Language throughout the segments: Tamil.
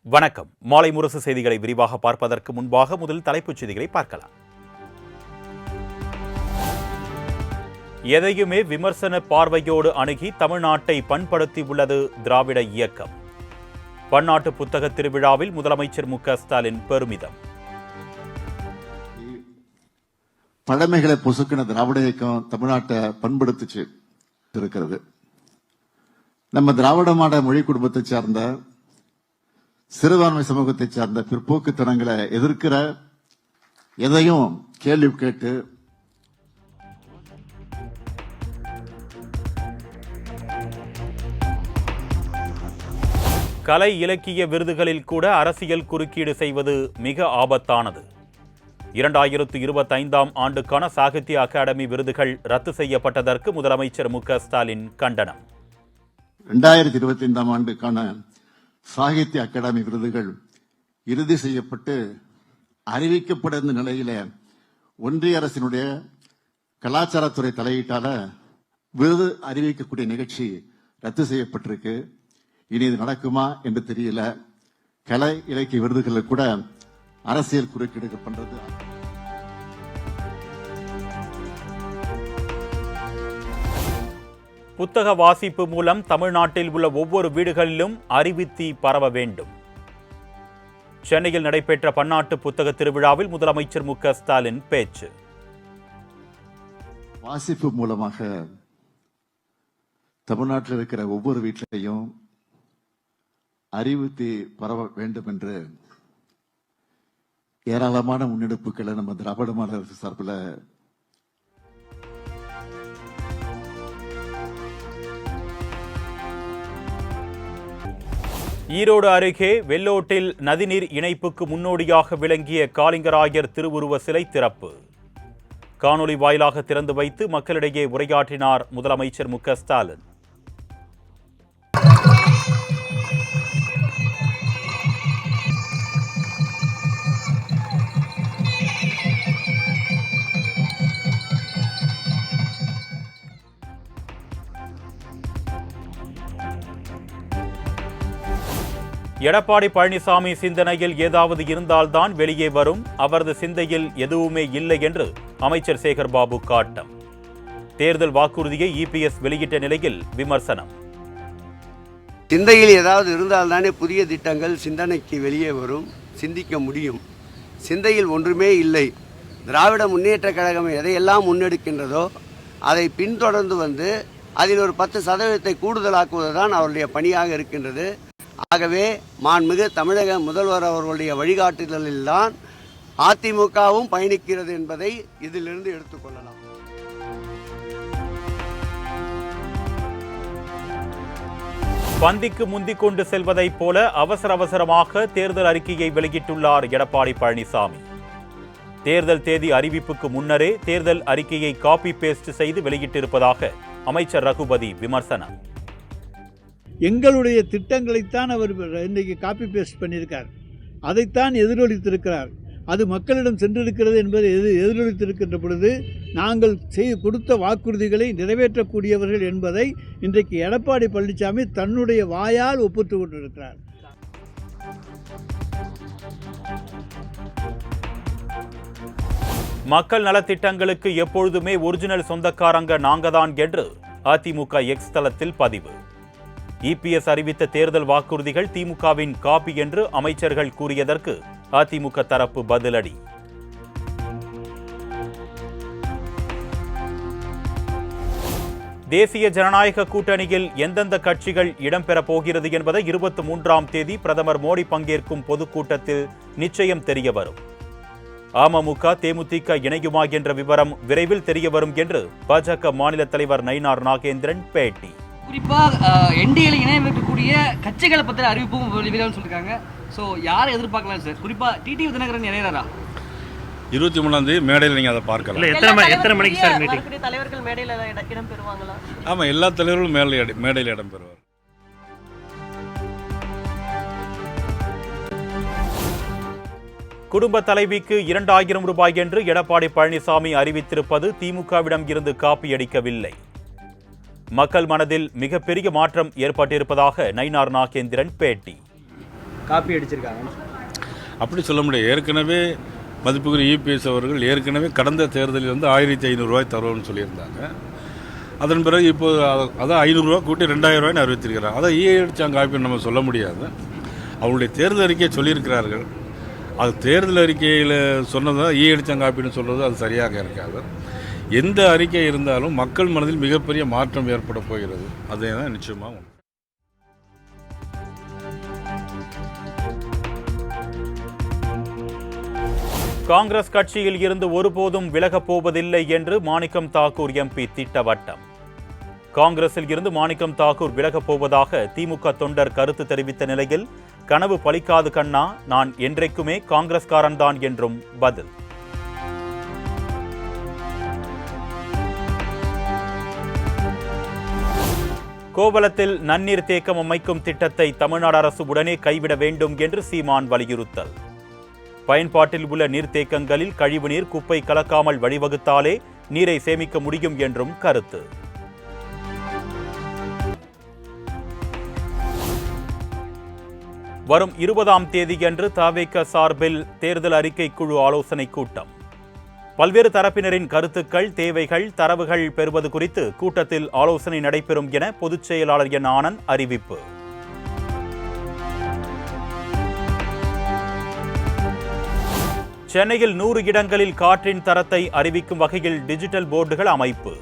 வணக்கம். மாலை முரசு செய்திகளை விரிவாக பார்ப்பதற்கு முன்பாக முதல் தலைப்புச் செய்திகளை பார்க்கலாம். எதையுமே விமர்சன பார்வையோடு அணுகி தமிழ்நாட்டை பண்படுத்தியுள்ளது திராவிட இயக்கம். பன்னாட்டு புத்தக திருவிழாவில் முதலமைச்சர் மு.க.ஸ்டாலின் பெருமிதம். பழமைகளை பொசுக்கின திராவிட இயக்கம் தமிழ்நாட்டை பண்படுத்திச்சு இருக்கிறது. நம்ம திராவிட மாட மொழி குடும்பத்தை சார்ந்த சிறுபான்மை சமூகத்தை சார்ந்த பிற்போக்குத்தனங்களை எதிர்க்கிற எதையும் கேள்வி கேட்டு கலை இலக்கிய விருதுகளில் கூட அரசியல் குறுக்கீடு செய்வது மிக ஆபத்தானது. 2025ஆம் ஆண்டுக்கான சாகித்ய அகாடமி விருதுகள் ரத்து செய்யப்பட்டதற்கு முதலமைச்சர் மு.க.ஸ்டாலின் கண்டனம். 2025ஆம் ஆண்டுக்கான சாகித்ய அகாடமி விருதுகள் இறுதி செய்யப்பட்டு அறிவிக்கப்பட நிலையில ஒன்றிய அரசினுடைய கலாச்சாரத்துறை தலையீட்டால விருது அறிவிக்கக்கூடிய நிகழ்ச்சி ரத்து செய்யப்பட்டிருக்கு. இனி இது நடக்குமா என்று தெரியல. கலை இலக்கிய விருதுகளில் கூட அரசியல் குறுக்கீடு பண்றது. புத்தக வாசிப்பு மூலம் தமிழ்நாட்டில் உள்ள ஒவ்வொரு வீடுகளிலும் அறிவித்தி பரவ வேண்டும். சென்னையில் நடைபெற்ற பன்னாட்டு புத்தக திருவிழாவில் முதலமைச்சர் மு.க.ஸ்டாலின் பேச்சு. வாசிப்பு மூலமாக தமிழ்நாட்டில் இருக்கிற ஒவ்வொரு வீட்டிலையும் அறிவித்தி பரவ வேண்டும் என்று ஏராளமான முன்னெடுப்புகளை நம்ம திராவிட மாடல் அரசு சார்பில் ஈரோடு அருகே வெள்ளோட்டில் நதிநீர் இணைப்புக்கு முன்னோடியாக விளங்கிய காளிங்கராயர் திருவுருவ சிலை திறப்பு. காணொலி வாயிலாக திறந்து வைத்து மக்களிடையே உரையாற்றினார் முதலமைச்சர் மு.க.ஸ்டாலின். எடப்பாடி பழனிசாமி சிந்தனையில் ஏதாவது இருந்தால்தான் வெளியே வரும், அவரது சிந்தையில் எதுவுமே இல்லை என்று அமைச்சர் சேகர்பாபு காட்டம். தேர்தல் வாக்குறுதியை இபிஎஸ் வெளியிட்ட நிலையில் விமர்சனம். சிந்தையில் ஏதாவது இருந்தால்தானே புதிய திட்டங்கள் சிந்தனைக்கு வெளியே வரும், சிந்திக்க முடியும். சிந்தையில் ஒன்றுமே இல்லை. திராவிட முன்னேற்ற கழகம் எதையெல்லாம் முன்னெடுக்கின்றதோ அதை பின்தொடர்ந்து வந்து அதில் ஒரு 10% கூடுதலாக்குவதுதான் அவருடைய பணியாக இருக்கின்றது. ஆகவே மாண்புமிகு தமிழக முதல்வர் அவர்களுடைய வழிகாட்டுதலில்தான் அதிமுகவும் பயணிக்கிறது என்பதை இதிலிருந்து எடுத்துக்கொள்ளலாம். பந்திக்கு முந்திக் கொண்டு செல்வதைப் போல அவசரமாக தேர்தல் அறிக்கையை வெளியிட்டுள்ளார் எடப்பாடி பழனிசாமி. தேர்தல் தேதி அறிவிப்புக்கு முன்னரே தேர்தல் அறிக்கையை காப்பி பேஸ்ட் செய்து வெளியிட்டிருப்பதாக அமைச்சர் ரகுபதி விமர்சனம். எங்களுடைய திட்டங்களைத்தான் அவர் இன்றைக்கு காப்பி பேஸ்ட் பண்ணியிருக்கார். அதைத்தான் எதிரொலித்திருக்கிறார். அது மக்களிடம் சென்றிருக்கிறது என்பதை எதிரொலித்திருக்கின்ற பொழுது நாங்கள் கொடுத்த வாக்குறுதிகளை நிறைவேற்றக்கூடியவர்கள் என்பதை இன்றைக்கு எடப்பாடி பழனிசாமி தன்னுடைய வாயால் ஒப்புத்துக் கொண்டிருக்கிறார். மக்கள் நலத்திட்டங்களுக்கு எப்பொழுதுமே ஒரிஜினல் சொந்தக்காரங்க நாங்கதான் என்று அதிமுக எக்ஸ் தளத்தில் பதிவு. இபிஎஸ் அறிவித்த தேர்தல் வாக்குறுதிகள் திமுகவின் காப்பி என்று அமைச்சர்கள் கூறியதற்கு அதிமுக தரப்பு பதிலடி. தேசிய ஜனநாயக கூட்டணியில் எந்தெந்த கட்சிகள் இடம்பெறப் போகிறது என்பதை 23ஆம் தேதி பிரதமர் மோடி பங்கேற்கும் பொதுக்கூட்டத்தில் நிச்சயம் தெரிய வரும். அமமுக தேமுதிக இணையுமா என்ற விவரம் விரைவில் தெரிய வரும் என்று பாஜக மாநில தலைவர் நயினார் நாகேந்திரன் பேட்டி. குறிப்பாக என்டிஏல இணையம் இருக்கக்கூடிய கட்சிகளை பற்றி அறிவிப்பும் வெளியிடன்னு சொல்லியிருக்காங்க. ஸோ யாரை எதிர்பார்க்கலாம் சார்? குறிப்பாக டிடிவி தினகரன் இணையறா 23ஆம் தேதி மேடையில் நீங்கள் அதை பார்க்கலாம். எத்தனை மணிக்கு சார் மீட்டிங்? தலைவர்கள் மேடையில் இடம் பெறுவாங்களா? ஆமாம், எல்லா தலைவர்களும் மேடையில் இடம் பெறுவார். குடும்ப தலைவிக்கு 2000 ரூபாய் என்று எடப்பாடி பழனிசாமி அறிவித்திருப்பது திமுகவிடம் இருந்து காப்பியடிக்கவில்லை. மக்கள் மனதில் மிகப்பெரிய மாற்றம் ஏற்பட்டிருப்பதாக நயினார் நாகேந்திரன் பேட்டி. காப்பி அடிச்சிருக்காங்க? அப்படி சொல்ல முடியாது. ஏற்கனவே மதிப்புக்குரிய இபிஎஸ் அவர்கள் ஏற்கனவே கடந்த தேர்தலில் வந்து 1500 ரூபாய் தருவோம்னு சொல்லியிருந்தாங்க. அதன் பிறகு இப்போது அதான் 500 ரூபா கூட்டி 2000 ரூபாய்னு அறிவித்திருக்கிறாங்க. அதை அடித்தாங்க காப்பின்னு நம்ம சொல்ல முடியாது. அவங்களுடைய தேர்தல் அறிக்கையை சொல்லியிருக்கிறார்கள். அது தேர்தல் அறிக்கையில் சொன்னதை அடித்தாங்க காப்பின்னு சொல்கிறது அது சரியாக இருக்காது. எந்த அறிக்கை இருந்தாலும் மக்கள் மனதில் மிகப்பெரிய மாற்றம் ஏற்பட போகிறது. அதே தான் நிச்சயமாக உண்டு. காங்கிரஸ் கட்சியில் இருந்து ஒருபோதும் விலகப் போவதில்லை என்று மாணிக்கம் தாக்கூர் எம்பி திட்டவட்டம். காங்கிரஸில் இருந்து மாணிக்கம் தாக்கூர் விலகப் போவதாக திமுக தொண்டர் கருத்து தெரிவித்த நிலையில் கனவு பலிக்காது கண்ணா, நான் என்றைக்குமே காங்கிரஸ்காரன் தான் என்றும் பதில். கோவளத்தில் நன்னீர் தேக்கம் அமைக்கும் திட்டத்தை தமிழ்நாடு அரசு உடனே கைவிட வேண்டும் என்று சீமான் வலியுறுத்தல். பயன்பாட்டில் உள்ள நீர்த்தேக்கங்களில் கழிவுநீர் குப்பை கலக்காமல் வழிவகுத்தாலே நீரை சேமிக்க முடியும் என்றும் கருத்து. வரும் 20ஆம் தேதியன்று தவேக சார்பில் தேர்தல் அறிக்கை குழு ஆலோசனை கூட்டம். பல்வேறு தரப்பினரின் கருத்துக்கள், தேவைகள், தரவுகள் பெறுவது குறித்து கூட்டத்தில் ஆலோசனை நடைபெறும் என பொதுச் செயலாளர் என் ஆனந்த் அறிவிப்பு. சென்னையில் 100 இடங்களில் காற்றின் தரத்தை அறிவிக்கும் வகையில் டிஜிட்டல் போர்டுகள் அமைப்பு.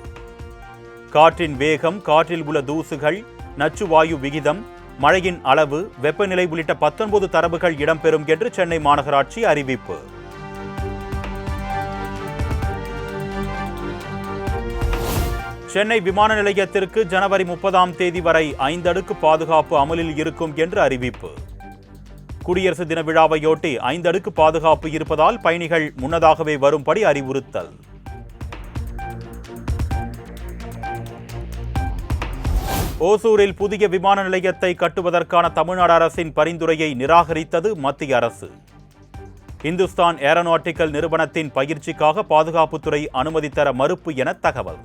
காற்றின் வேகம், காற்றில் உள்ள தூசுகள், நச்சு வாயு விகிதம், மழையின் அளவு, வெப்பநிலை உள்ளிட்ட 19 தரவுகள் இடம்பெறும் என்று சென்னை மாநகராட்சி அறிவிப்பு. சென்னை விமான நிலையத்திற்கு ஜனவரி 30ஆம் தேதி வரை 5 அடுக்கு பாதுகாப்பு அமலில் இருக்கும் என்று அறிவிப்பு. குடியரசு தின விழாவையொட்டி 5 அடுக்கு பாதுகாப்பு இருப்பதால் பயணிகள் முன்னதாகவே வரும்படி அறிவுறுத்தல். ஓசூரில் புதிய விமான நிலையத்தை கட்டுவதற்கான தமிழ்நாடு அரசின் பரிந்துரையை நிராகரித்தது மத்திய அரசு. இந்துஸ்தான் ஏரோநாட்டிக்கல் நிறுவனத்தின் பயிற்சிக்காக பாதுகாப்புத்துறை அனுமதி தர மறுப்பு என தகவல்.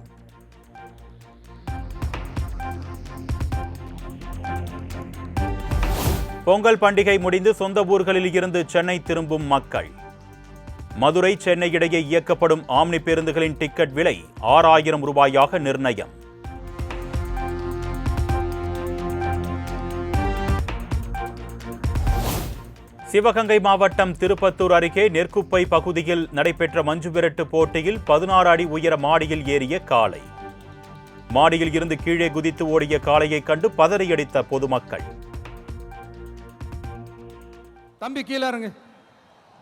பொங்கல் பண்டிகை முடிந்து சொந்த ஊர்களில் இருந்து சென்னை திரும்பும் மக்கள். மதுரை சென்னை இடையே இயக்கப்படும் ஆம்னி பேருந்துகளின் டிக்கெட் விலை 6000 ரூபாயாக நிர்ணயம். சிவகங்கை மாவட்டம் திருப்பத்தூர் அருகே நெற்குப்பை பகுதியில் நடைபெற்ற மஞ்சு விரட்டு போட்டியில் 16 அடி உயர மாடியில் ஏறிய காளை. மாடியில் இருந்து கீழே குதித்து ஓடிய காளையை கண்டு பதறியடித்த பொதுமக்கள். தம்பி கீழே இறங்கு,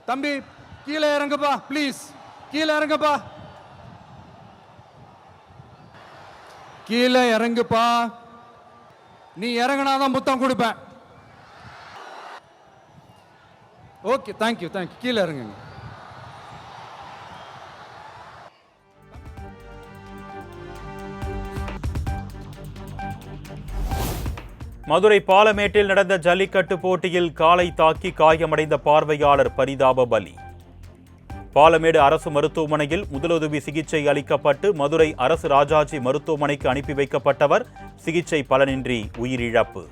தம்பி கீழே இறங்குப்பா, ப்ளீஸ் கீழே இறங்குப்பா, கீழே இறங்குப்பா, நீ இறங்கினாதான் முத்தம் கொடுப்பேன். ஓகே, தேங்க்யூ தேங்க்யூ, கீழே இறங்குங்க. மதுரை பாலமேட்டில் நடந்த ஜல்லிக்கட்டு போட்டியில் காளை தாக்கி காயமடைந்த பார்வையாளர் பரிதாப பலி. பாலமேடு அரசு மருத்துவமனையில் முதலுதவி சிகிச்சை அளிக்கப்பட்டு மதுரை அரசு ராஜாஜி மருத்துவமனைக்கு அனுப்பி வைக்கப்பட்டவர் சிகிச்சை பலனின்றி உயிரிழப்பு.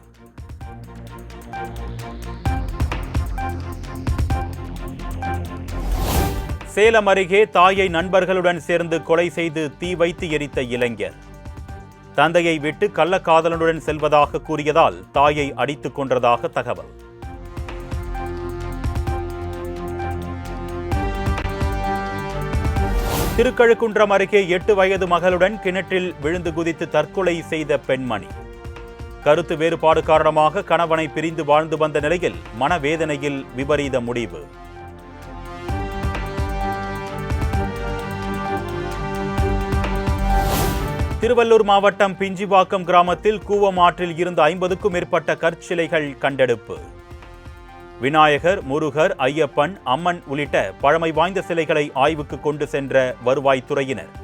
சேலம் அருகே தாயை நண்பர்களுடன் சேர்ந்து கொலை செய்து தீ வைத்து எரித்த இளைஞர். தந்தையை விட்டு கள்ளக்காதலனுடன் செல்வதாக கூறியதால் தாயை அடித்துக் கொன்றதாக தகவல். திருக்கழுக்குன்றம் அருகே 8 வயது மகளுடன் கிணற்றில் விழுந்து குதித்து தற்கொலை செய்த பெண்மணி. கருத்து வேறுபாடு காரணமாக கணவனை பிரிந்து வாழ்ந்து வந்த நிலையில் மனவேதனையில் விபரீத முடிவு. திருவள்ளூர் மாவட்டம் பிஞ்சிவாக்கம் கிராமத்தில் கூவம் ஆற்றில் இருந்து 50க்கும் மேற்பட்ட கற்சிலைகள் கண்டெடுப்பு. விநாயகர், முருகர், ஐயப்பன், அம்மன் உள்ளிட்ட பழமை வாய்ந்த சிலைகளை ஆய்வுக்கு கொண்டு சென்ற வருவாய்த்துறையினர்.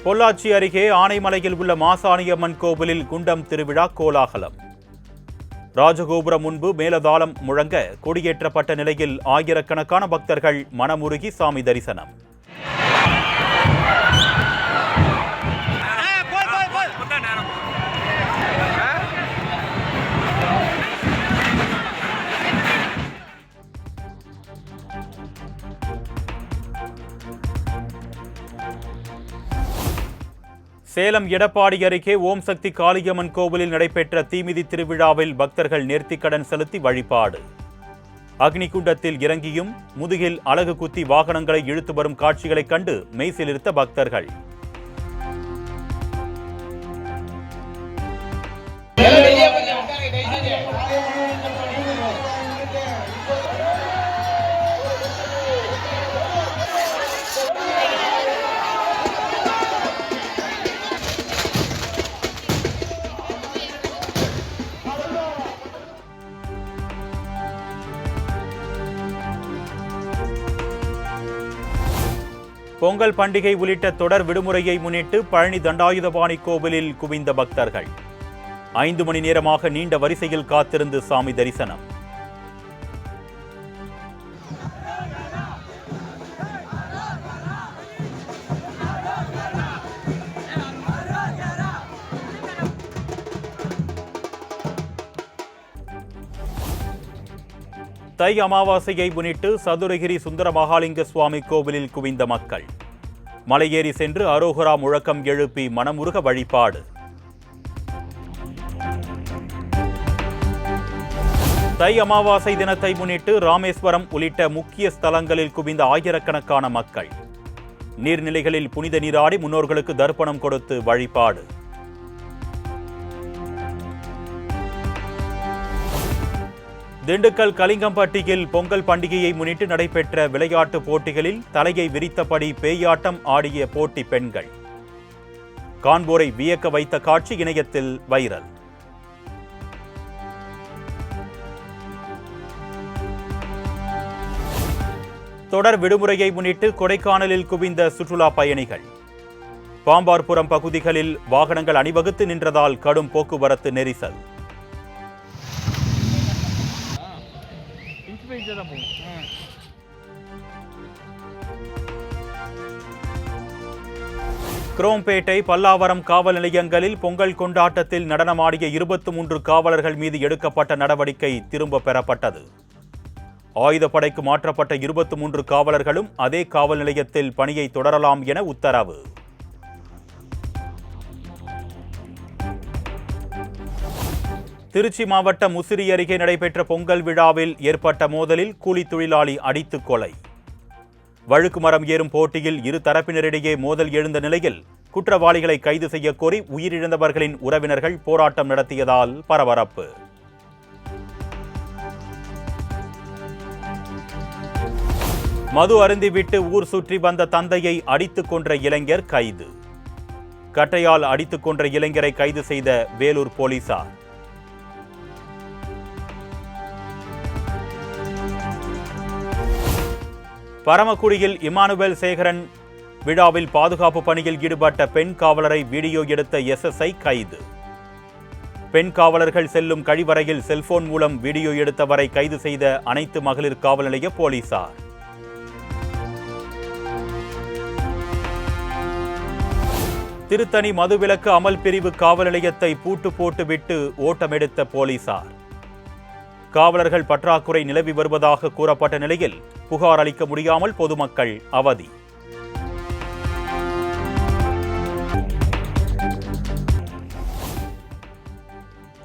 பொள்ளாச்சி அருகே ஆனைமலையில் உள்ள மாசாணியம்மன் கோவிலில் குண்டம் திருவிழா கோலாகலம். ராஜகோபுரம் முன்பு மேலதாளம் முழங்க கொடியேற்றப்பட்ட நிலையில் ஆயிரக்கணக்கான பக்தர்கள் மனமுருகி சாமி தரிசனம். சேலம் எடப்பாடி அருகே ஓம் சக்தி காளியம்மன் கோவிலில் நடைபெற்ற தீமிதி திருவிழாவில் பக்தர்கள் நேர்த்திக்கடன் செலுத்தி வழிபாடு. அக்னிகுண்டத்தில் இறங்கியும் முதுகில் அலகு குத்தி வாகனங்களை இழுத்து வரும் காட்சிகளைக் கண்டு மெய்சிலிர்த்த பக்தர்கள். பொங்கல் பண்டிகை உள்ளிட்ட தொடர் விடுமுறையை முன்னிட்டு பழனி தண்டாயுதபாணி கோவிலில் குவிந்த பக்தர்கள் 5 மணி நேரமாக நீண்ட வரிசையில் காத்திருந்து சாமி தரிசனம். தை அமாவாசையை முன்னிட்டு சதுரகிரி சுந்தர மகாலிங்க சுவாமி கோவிலில் குவிந்த மக்கள் மலையேறி சென்று அரோகரா முழக்கம் எழுப்பி மனமுருக வழிபாடு. தை அமாவாசை தினத்தை முன்னிட்டு ராமேஸ்வரம் உள்ளிட்ட முக்கிய ஸ்தலங்களில் குவிந்த ஆயிரக்கணக்கான மக்கள் நீர்நிலைகளில் புனித நீராடி முன்னோர்களுக்கு தர்ப்பணம் கொடுத்து வழிபாடு. திண்டுக்கல் கலிங்கம்பட்டியில் பொங்கல் பண்டிகையை முன்னிட்டு நடைபெற்ற விளையாட்டு போட்டிகளில் தலையை விரித்தபடி பேயாட்டம் ஆடிய போட்டி பெண்கள். காண்போரை வியக்க வைத்த காட்சி இணையத்தில் வைரல். தொடர் விடுமுறையை முன்னிட்டு கொடைக்கானலில் குவிந்த சுற்றுலா பயணிகள். பாம்பார்புரம் பகுதிகளில் வாகனங்கள் அணிவகுத்து நின்றதால் கடும் போக்குவரத்து நெரிசல். குரோம்பேட்டை, பல்லாவரம் காவல் நிலையங்களில் பொங்கல் கொண்டாட்டத்தில் நடனமாடிய 23 காவலர்கள் மீது எடுக்கப்பட்ட நடவடிக்கை திரும்ப பெறப்பட்டது. ஆயுதப்படைக்கு மாற்றப்பட்ட 23 காவலர்களும் அதே காவல் நிலையத்தில் பணியை தொடரலாம் என உத்தரவு. திருச்சி மாவட்டம் முசிறி அருகே நடைபெற்ற பொங்கல் விழாவில் ஏற்பட்ட மோதலில் கூலி தொழிலாளி அடித்து கொலை. வழுக்கு மரம் ஏறும் போட்டியில் இரு தரப்பினரிடையே மோதல் எழுந்த நிலையில் குற்றவாளிகளை கைது செய்ய கோரி உயிரிழந்தவர்களின் உறவினர்கள் போராட்டம் நடத்தியதால் பரபரப்பு. மது அருந்திவிட்டு ஊர் சுற்றி வந்த தந்தையை அடித்துக் கொன்ற இளைஞர் கைது. கட்டையால் அடித்துக் கொன்ற இளைஞரை கைது செய்த வேலூர் போலீசார். பரமக்குடியில் இமானுவேல் சேகரன் விழாவில் பாதுகாப்பு பணியில் ஈடுபட்ட பெண் காவலரை வீடியோ எடுத்த எஸ்எஸ்ஐ கைது. பெண் காவலர்கள் செல்லும் கழிவறையில் செல்போன் மூலம் வீடியோ எடுத்தவரை கைது செய்த அனைத்து மகளிர் காவல் நிலைய போலீசார். திருத்தணி மதுவிலக்கு அமல் பிரிவு காவல் நிலையத்தை பூட்டு போட்டுவிட்டு ஓட்டமெடுத்த போலீசார். காவலர்கள் பற்றாக்குறை நிலவி வருவதாக கூறப்பட்ட நிலையில் புகார் அளிக்க முடியாமல் பொதுமக்கள் அவதி.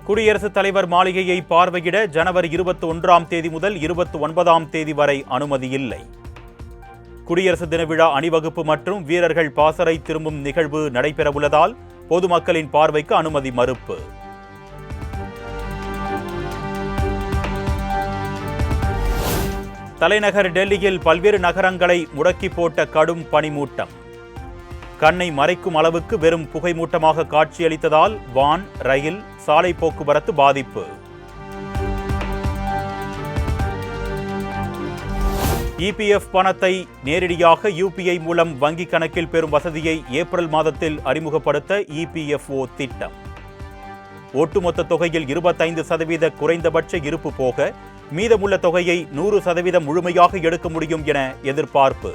குடியரசுத் தலைவர் மாளிகையை பார்வையிட ஜனவரி 21ஆம் தேதி முதல் 29ஆம் தேதி வரை அனுமதி இல்லை. குடியரசு தின விழா அணிவகுப்பு மற்றும் வீரர்கள் பாசறை திரும்பும் நிகழ்வு நடைபெறவுள்ளதால் பொதுமக்களின் பார்வைக்கு அனுமதி மறுப்பு. தலைநகர் டெல்லியில் பல்வேறு நகரங்களை முடக்கி போட்ட கடும் பனிமூட்டம். கண்ணை மறைக்கும் அளவுக்கு வெறும் புகைமூட்டமாக காட்சியளித்ததால் வான், ரயில், சாலை போக்குவரத்து பாதிப்பு. இபிஎஃப் பணத்தை நேரடியாக யுபிஐ மூலம் வங்கிக் கணக்கில் பெறும் வசதியை ஏப்ரல் மாதத்தில் அறிமுகப்படுத்த இபிஎஃப்ஓ திட்டம். ஒட்டுமொத்த தொகையில் 25% குறைந்தபட்ச இருப்பு போக மீதமுள்ள தொகையை 100% முழுமையாக எடுக்க முடியும் என எதிர்பார்ப்பு.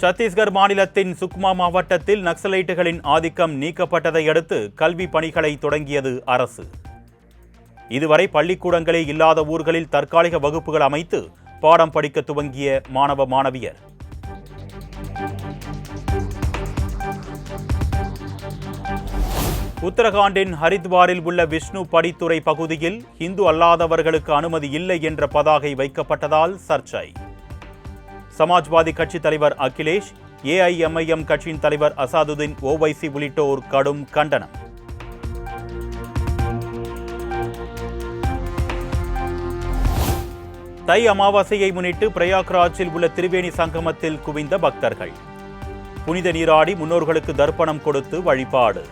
சத்தீஸ்கர் மாநிலத்தின் சுக்மா மாவட்டத்தில் நக்சலைட்டுகளின் ஆதிக்கம் நீக்கப்பட்டதை அடுத்து கல்வி பணிகளை தொடங்கியது அரசு. இதுவரை பள்ளிக்கூடங்களே இல்லாத ஊர்களில் தற்காலிக வகுப்புகள் அமைத்து பாடம் படிக்க துவங்கிய மாணவ மாணவியர். உத்தரகாண்டின் ஹரித்வாரில் உள்ள விஷ்ணு படித்துறை பகுதியில் இந்து அல்லாதவர்களுக்கு அனுமதி இல்லை என்ற பதாகை வைக்கப்பட்டதால் சர்ச்சை. சமாஜ்வாதி கட்சி தலைவர் அகிலேஷ், ஏஐஎம்ஐஎம் கட்சியின் தலைவர் அசாதுதீன் ஓவைசி உள்ளிட்டோர் கடும் கண்டனம். தை அமாவாசையை முன்னிட்டு பிரயாக்ராஜில் உள்ள திரிவேணி சங்கமத்தில் குவிந்த பக்தர்கள். புனித நீராடி முன்னோர்களுக்கு தர்ப்பணம் கொடுத்து வழிபாடு.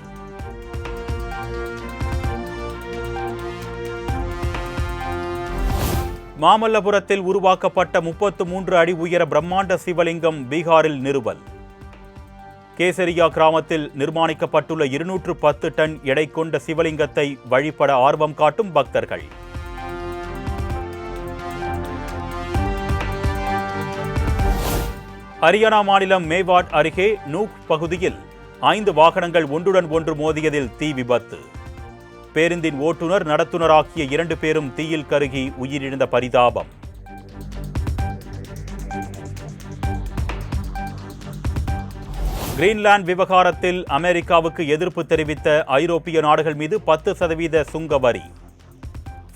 மாமல்லபுரத்தில் உருவாக்கப்பட்ட 33 அடி உயர பிரம்மாண்ட சிவலிங்கம் பீகாரில் நிறுவல். கேசரியா கிராமத்தில் நிர்மாணிக்கப்பட்டுள்ள 210 டன் எடை கொண்ட சிவலிங்கத்தை வழிபட ஆர்வம் காட்டும் பக்தர்கள். ஹரியானா மாநிலம் மேவாட் அருகே நூக் பகுதியில் 5 வாகனங்கள் ஒன்றுடன் ஒன்று மோதியதில் தீ விபத்து. பேருந்தின் ஓட்டுநர், நடத்துனர் ஆகிய 2 பேரும் தீயில் கருகி உயிரிழந்த பரிதாபம். கிரீன்லாந்து விவகாரத்தில் அமெரிக்காவுக்கு எதிர்ப்பு தெரிவித்த ஐரோப்பிய நாடுகள் மீது 10% சுங்க வரி.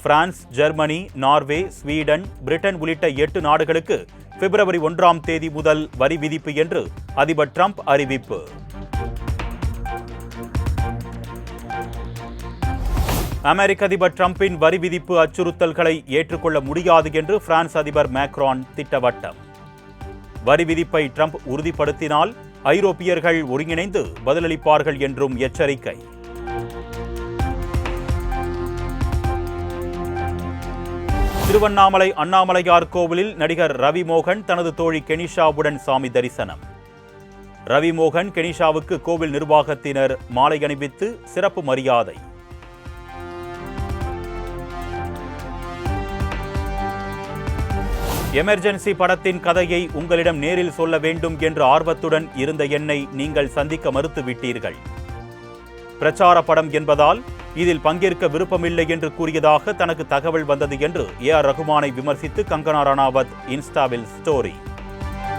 France, Germany, Norway, Sweden, Britain உள்ளிட்ட 8 நாடுகளுக்கு பிப்ரவரி 1ஆம் தேதி முதல் வரி விதிப்பு என்று அதிபர் ட்ரம்ப் அறிவிப்பு. அமெரிக்க அதிபர் ட்ரம்பின் வரி விதிப்பு அச்சுறுத்தல்களை ஏற்றுக்கொள்ள முடியாது என்று பிரான்ஸ் அதிபர் மேக்ரான் திட்டவட்டம். வரி விதிப்பை ட்ரம்ப் உறுதிப்படுத்தினால் ஐரோப்பியர்கள் ஒருங்கிணைந்து பதிலளிப்பார்கள் என்றும் எச்சரிக்கை. திருவண்ணாமலை அண்ணாமலையார் கோவிலில் நடிகர் ரவி மோகன் தனது தோழி கெனிஷாவுடன் சாமி தரிசனம். ரவி மோகன், கெனிஷாவுக்கு கோவில் நிர்வாகத்தினர் மாலை அணிவித்து சிறப்பு மரியாதை. எமர்ஜென்சி படத்தின் கதையை உங்களிடம் நேரில் சொல்ல வேண்டும் என்று ஆர்வத்துடன் இருந்த என்னை நீங்கள் சந்திக்க மறுத்துவிட்டீர்கள். பிரச்சார படம் என்பதால் இதில் பங்கேற்க விருப்பமில்லை என்று கூறியதாக தனக்கு தகவல் வந்தது என்று ஏஆர் ரகுமானை விமர்சித்து கங்கனா ரணாவத் இன்ஸ்டாவில் ஸ்டோரி.